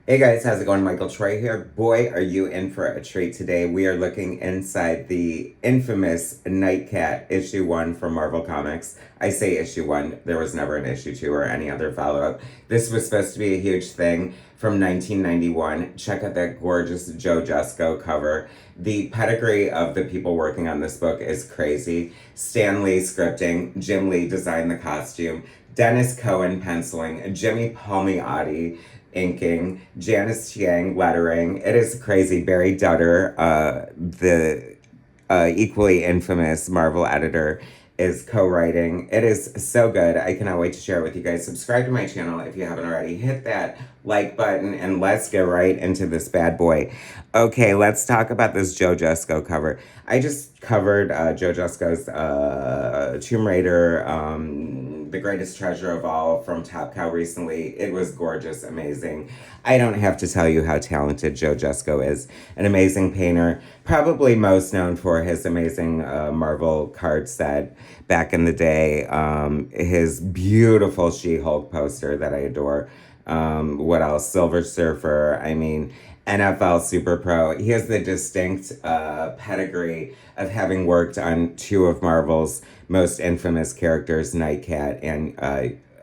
Hey guys, how's it going? Michael Troy here. Boy, are you in for a treat today. We are looking inside the infamous NIGHTCAT issue 1 from Marvel Comics. I say issue 1, there was never an issue 2 or any other follow-up. This was supposed to be a huge thing from 1991. Check out that gorgeous Joe Jusko cover. The pedigree of the people working on this book is crazy. Stan Lee scripting, Jim Lee designed the costume, Dennis Cowan penciling, Jimmy Palmiotti inking, Janice Chiang lettering. It is crazy. Barry Dutter, the equally infamous Marvel editor, is co-writing. It is so good. I cannot wait to share it with you guys. Subscribe to my channel if you haven't already. Hit that like button and let's get right into this bad boy. Okay, let's talk about this Joe Jusko cover. I just covered Joe Jusko's Tomb Raider, The Greatest Treasure of All from Top Cow recently. It was gorgeous, amazing. I don't have to tell you how talented Joe Jusko is. An amazing painter, probably most known for his amazing Marvel card set back in the day. His beautiful She-Hulk poster that I adore. What else? Silver Surfer. I mean, NFL Super Pro. He has the distinct pedigree of having worked on two of Marvel's most infamous characters, NIGHTCAT and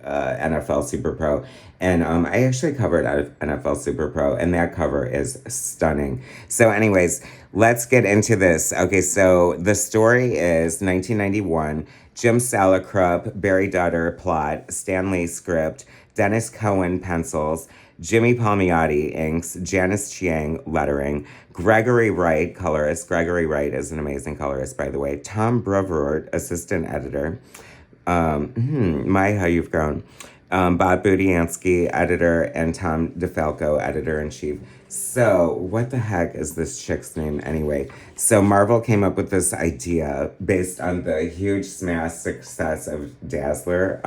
NFL Super Pro. And I actually covered NFL Super Pro, and that cover is stunning. So anyways, let's get into this. Okay, so the story is 1991, Jim Salicrup, Barry Dutter plot, Stan Lee script, Dennis Cowan pencils, Jimmy Palmiotti inks, Janice Chiang lettering, Gregory Wright, colorist. Gregory Wright is an amazing colorist, by the way. Tom Brevoort, assistant editor. My, how you've grown. Bob Budiansky, editor, and Tom DeFalco, editor-in-chief. So, what the heck is this chick's name anyway? So, Marvel came up with this idea based on the huge smash success of Dazzler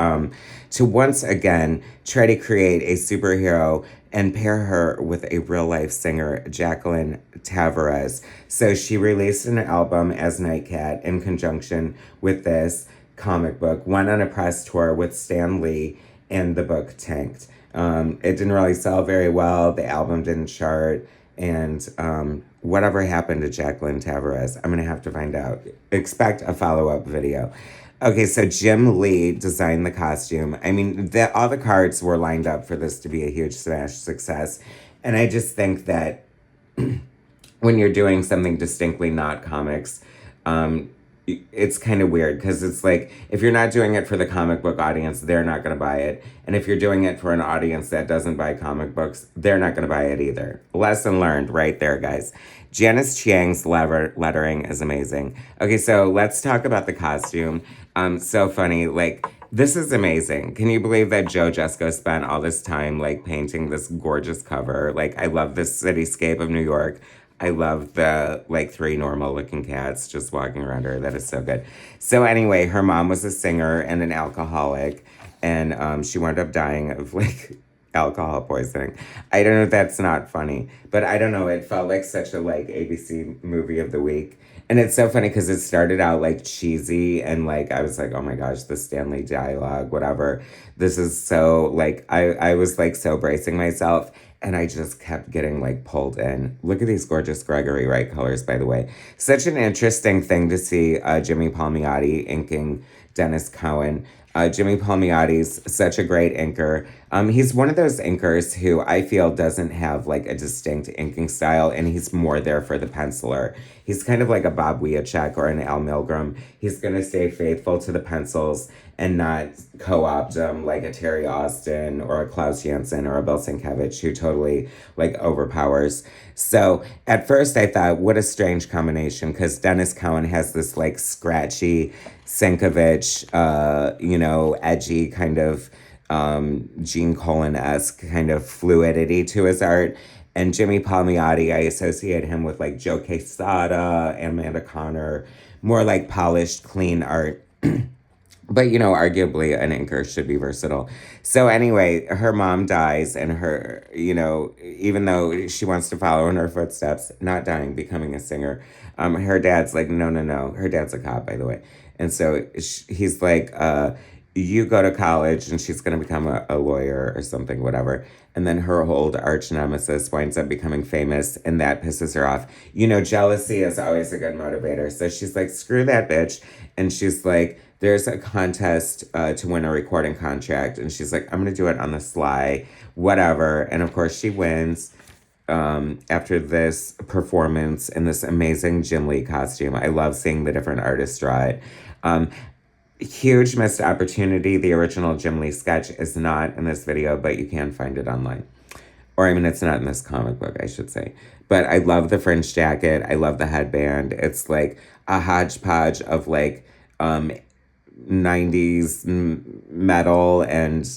to once again try to create a superhero and pair her with a real-life singer, Jacqueline Tavares. So, she released an album as NIGHTCAT in conjunction with this comic book, went on a press tour with Stan Lee, and the book tanked. It didn't really sell very well. The album didn't chart. And whatever happened to Jacqueline Tavares, I'm going to have to find out. Expect a follow-up video. Okay, so Jim Lee designed the costume. I mean, all the cards were lined up for this to be a huge smash success. And I just think that when you're doing something distinctly not comics, it's kind of weird because it's like if you're not doing it for the comic book audience, they're not going to buy it. And if you're doing it for an audience that doesn't buy comic books, they're not going to buy it either. Lesson learned right there, guys. Janice Chiang's lettering is amazing. Okay, so let's talk about the costume. So funny. Like, this is amazing. Can you believe that Joe Jusko spent all this time, like, painting this gorgeous cover? Like, I love this cityscape of New York. I love the, like, 3 normal-looking cats just walking around her. That is so good. So anyway, her mom was a singer and an alcoholic, and she wound up dying of, like, alcohol poisoning. I don't know if that's not funny, but I don't know. It felt like such a, like, ABC movie of the week. And it's so funny because it started out, like, cheesy, and, like, I was like, oh, my gosh, the Stanley dialogue, whatever. This is so, like, I was, like, so bracing myself. And I just kept getting, like, pulled in. Look at these gorgeous Gregory Wright colors, by the way. Such an interesting thing to see Jimmy Palmiotti inking Dennis Cowan. Jimmy Palmiotti's such a great inker. He's one of those inkers who I feel doesn't have, like, a distinct inking style, and he's more there for the penciler. He's kind of like a Bob Wiacek or an Al Milgrom. He's going to stay faithful to the pencils and not co-opt them like a Terry Austin or a Klaus Janson or a Bill Sienkiewicz who totally, like, overpowers. So at first I thought, what a strange combination, because Dennis Cowan has this, like, scratchy Sienkiewicz, edgy kind of Gene Colan-esque kind of fluidity to his art. And Jimmy Palmiotti, I associate him with, like, Joe Quesada and Amanda Connor, more like polished, clean art. But, arguably an inker should be versatile. So anyway, her mom dies, and her, even though she wants to follow in her footsteps, not dying, becoming a singer, her dad's like, no. Her dad's a cop, by the way. And so he's like, you go to college, and she's going to become a lawyer or something, whatever. and then her old arch nemesis winds up becoming famous, and that pisses her off. You know, jealousy is always a good motivator. So she's like, screw that bitch. And she's like, there's a contest to win a recording contract. And she's like, I'm going to do it on the sly, whatever. And of course, she wins after this performance in this amazing Jim Lee costume. I love seeing the different artists draw it. Huge missed opportunity. The original Jim Lee sketch is not in this video, but you can find it online. Or, I mean, it's not in this comic book, I should say. But I love the fringe jacket. I love the headband. It's like a hodgepodge of like 90s metal and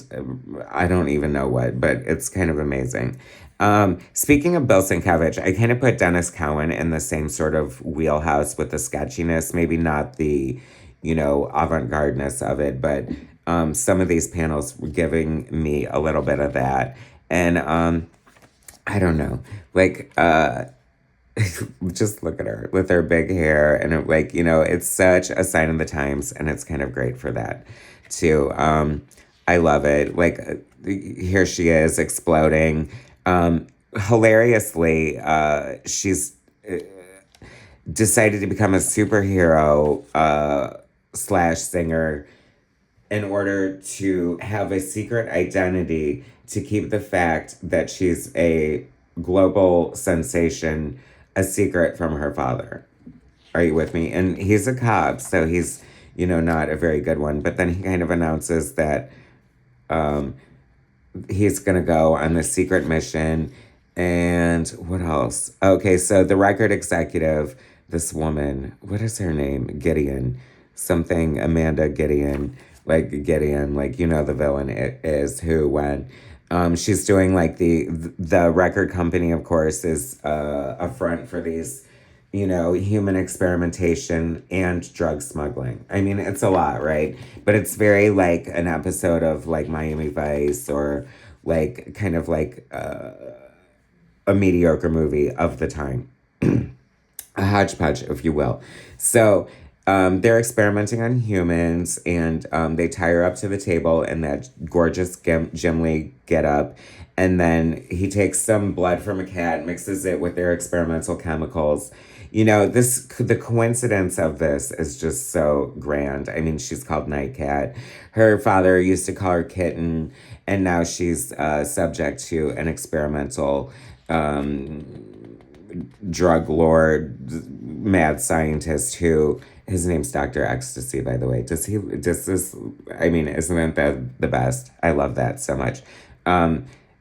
I don't even know what, but it's kind of amazing. Speaking of Bill Sienkiewicz, I kind of put Dennis Cowan in the same sort of wheelhouse with the sketchiness, maybe not the, you know, avant-gardeness of it, but some of these panels were giving me a little bit of that. And I don't know, like, just look at her with her big hair and it, like, you know, it's such a sign of the times and it's kind of great for that too. I love it. Like, here she is exploding. Hilariously, she's decided to become a superhero slash singer in order to have a secret identity to keep the fact that she's a global sensation a secret from her father. Are you with me? And he's a cop, so he's, you know, not a very good one. But then he kind of announces that he's going to go on this secret mission. And what else? Okay, so the record executive, this woman, what is her name? Gideon. Something, Amanda Gideon. Like Gideon, like, you know, the villain is who, when. She's doing like the record company, of course, is a front for these, you know, human experimentation and drug smuggling. I mean, it's a lot, right? But it's very like an episode of like Miami Vice or like kind of like a mediocre movie of the time. A hodgepodge, if you will. So they're experimenting on humans, and they tie her up to the table in that gorgeous Jim Lee get-up. And then he takes some blood from a cat, mixes it with their experimental chemicals. You know, the coincidence of this is just so grand. I mean, she's called NIGHTCAT. Her father used to call her Kitten, and now she's subject to an experimental drug lord, mad scientist who, his name's Dr. Ecstasy, by the way. Does this, I mean, isn't that the best? I love that so much.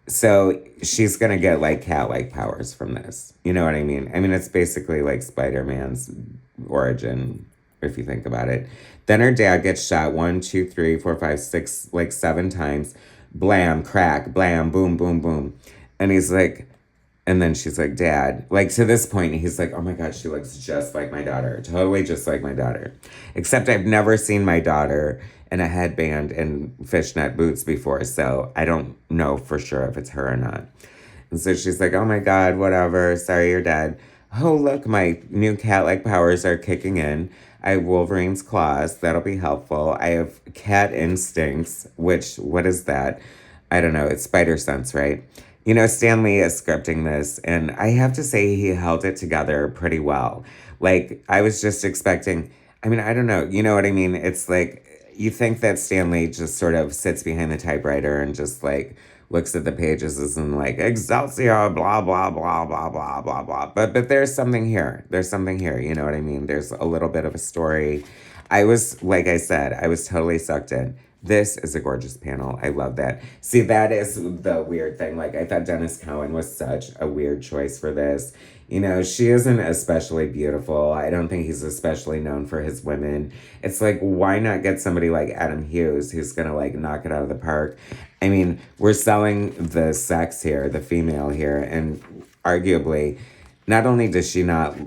So she's gonna get like cat-like powers from this. You know what I mean? I mean, it's basically like Spider-Man's origin, if you think about it. Then her dad gets shot 1, 2, 3, 4, 5, 6, like 7 times. Blam, crack, blam, boom, boom, boom. And he's like, and then she's like, Dad. Like, to this point, he's like, oh my God, she looks just like my daughter. Totally just like my daughter. Except I've never seen my daughter in a headband and fishnet boots before, so I don't know for sure if it's her or not. And so she's like, oh my God, whatever. Sorry, you're dead. Oh, look, my new cat-like powers are kicking in. I have Wolverine's claws. That'll be helpful. I have cat instincts, which, what is that? I don't know. It's spider sense, right? You know, Stan Lee is scripting this, and I have to say he held it together pretty well. Like, I was just expecting, I mean, I don't know, you know what I mean? It's like, you think that Stan Lee just sort of sits behind the typewriter and just, like, looks at the pages and, like, Excelsior, blah, blah, blah, blah, blah, blah, blah. But there's something here. There's something here, you know what I mean? There's a little bit of a story. I was, like I said, I was totally sucked in. This is a gorgeous panel. I love that. See, that is the weird thing. Like, I thought Dennis Cowan was such a weird choice for this. You know, she isn't especially beautiful. I don't think he's especially known for his women. It's like, why not get somebody like Adam Hughes who's going to, like, knock it out of the park? I mean, we're selling the sex here, the female here, and arguably, not only does she not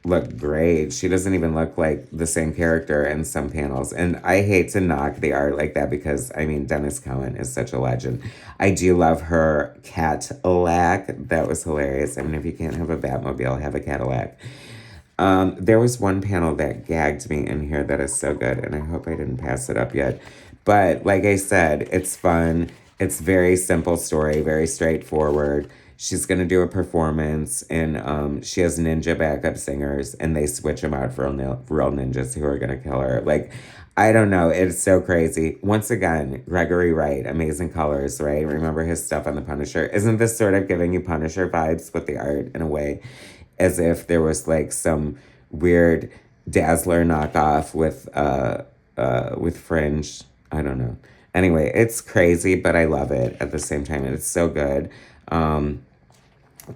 look great, she doesn't even look like the same character in some panels. And I hate to knock the art like that because, I mean, Dennis Cowan is such a legend. I do love her Cadillac. That was hilarious. I mean, if you can't have a Batmobile, have a Cadillac. There was one panel that gagged me in here that is so good, and I hope I didn't pass it up yet. But like I said, it's fun. It's very simple story, very straightforward. She's gonna do a performance, and she has ninja backup singers, and they switch them out for real ninjas who are gonna kill her. Like, I don't know. It's so crazy. Once again, Gregory Wright, amazing colors, right? Remember his stuff on the Punisher? Isn't this sort of giving you Punisher vibes with the art in a way, as if there was like some weird Dazzler knockoff with fringe? I don't know. Anyway, it's crazy, but I love it at the same time. And it's so good.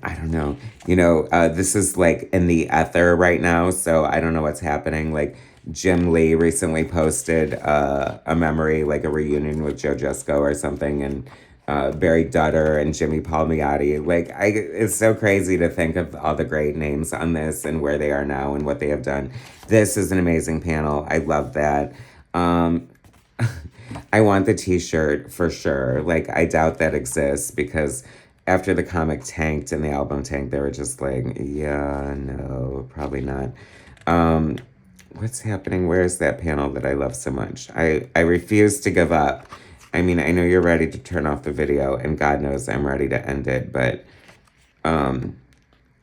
I don't know. This is like in the ether right now, so I don't know what's happening. Like, Jim Lee recently posted a memory, like a reunion with Joe Jusko or something, and Barry Dutter and Jimmy Palmiotti. Like, it's so crazy to think of all the great names on this and where they are now and what they have done. This is an amazing panel. I love that. I want the t-shirt for sure. Like, I doubt that exists because after the comic tanked and the album tanked, they were just like, yeah, no, probably not. What's happening? Where is that panel that I love so much? I refuse to give up. I mean, I know you're ready to turn off the video, and God knows I'm ready to end it, but I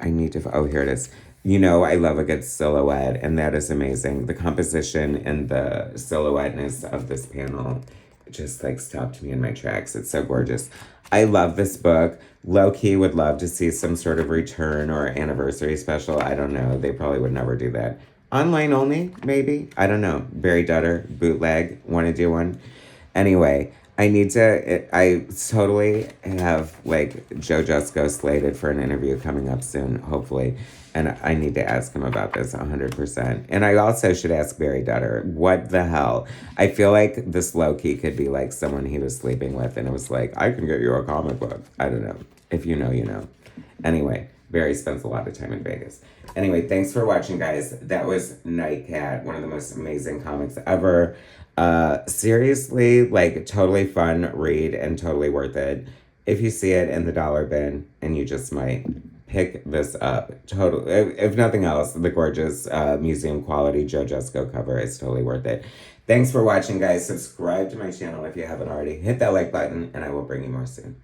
need to, oh, here it is. I love a good silhouette, and that is amazing. The composition and the silhouetteness of this panel just like stopped me in my tracks. It's so gorgeous. I love this book. Low-key would love to see some sort of return or anniversary special. I don't know. They probably would never do that. Online only, maybe? I don't know. Barry Dutter, bootleg, want to do one? Anyway, I totally have, like, Joe Jusko slated for an interview coming up soon, hopefully. And I need to ask him about this 100%. And I also should ask Barry Dutter, what the hell? I feel like this low-key could be like someone he was sleeping with, and it was like, I can get you a comic book. I don't know. If you know, you know. Anyway, Barry spends a lot of time in Vegas. Anyway, thanks for watching, guys. That was NIGHTCAT, one of the most amazing comics ever. Seriously, like, totally fun read and totally worth it. If you see it in the dollar bin, and you just might pick this up. Totally, if nothing else, the gorgeous museum quality Joe Jusko cover is totally worth it. Thanks for watching, guys. Subscribe to my channel if you haven't already. Hit that like button, and I will bring you more soon.